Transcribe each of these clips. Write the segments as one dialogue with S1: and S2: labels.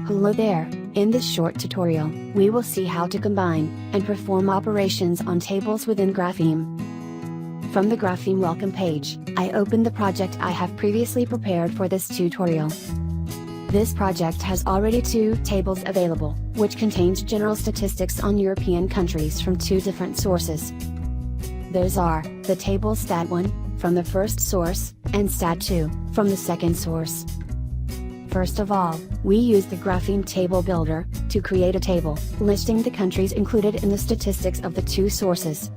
S1: Hello there, in this short tutorial, we will see how to combine and perform operations on tables within Grapheme. From the Grapheme welcome page, I open the project I have previously prepared for this tutorial. This project has already 2 tables available, which contains general statistics on European countries from 2 different sources. Those are, the table Stat1, from the first source, and Stat2, from the second source. First of all, we use the Grapheme Table Builder to create a table listing the countries included in the statistics of the 2 sources.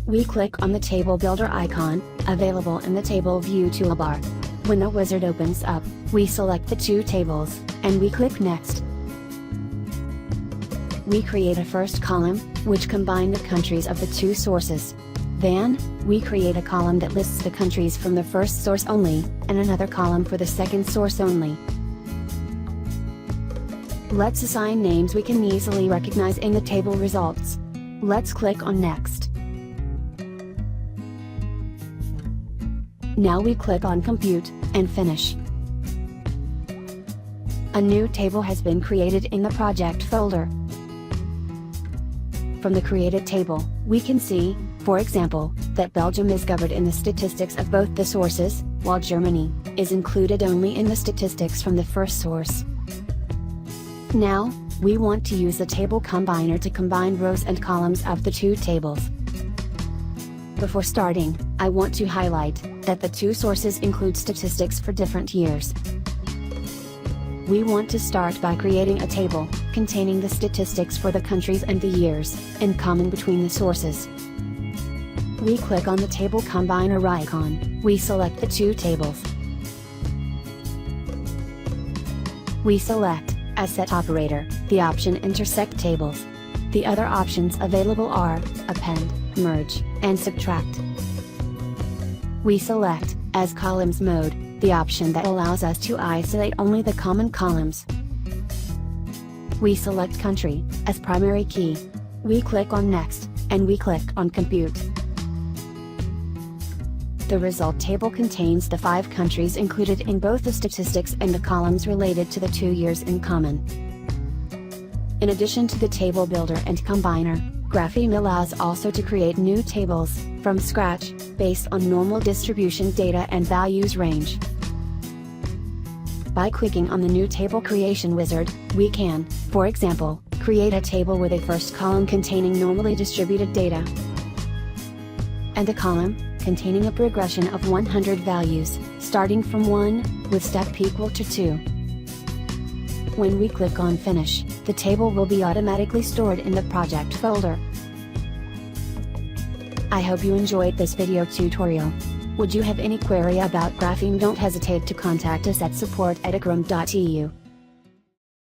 S1: We click on the Table Builder icon, available in the Table View toolbar. When the wizard opens up, we select the 2 tables, and we click Next. We create a first column, which combines the countries of the 2 sources. Then, we create a column that lists the countries from the first source only, and another column for the second source only. Let's assign names we can easily recognize in the table results. Let's click on Next. Now we click on Compute, and Finish. A new table has been created in the project folder. From the created table, we can see, for example, that Belgium is covered in the statistics of both the sources, while Germany is included only in the statistics from the first source. Now, we want to use the table combiner to combine rows and columns of the 2 tables. Before starting, I want to highlight that the 2 sources include statistics for different years. We want to start by creating a table containing the statistics for the countries and the years in common between the sources. We click on the Table Combiner icon, we select the 2 tables. We select, as set operator, the option Intersect Tables. The other options available are, Append, Merge, and Subtract. We select, as Columns mode, the option that allows us to isolate only the common columns. We select Country, as primary key. We click on Next, and we click on Compute. The result table contains the 5 countries included in both the statistics and the columns related to the 2 years in common. In addition to the table builder and combiner, Grapheme allows also to create new tables, from scratch, based on normal distribution data and values range. By clicking on the new table creation wizard, we can, for example, create a table with a first column containing normally distributed data, and a column containing a progression of 100 values, starting from 1, with step equal to 2. When we click on Finish, the table will be automatically stored in the project folder. I hope you enjoyed this video tutorial. Would you have any query about Grapheme? Don't hesitate to contact us at support@agram.eu.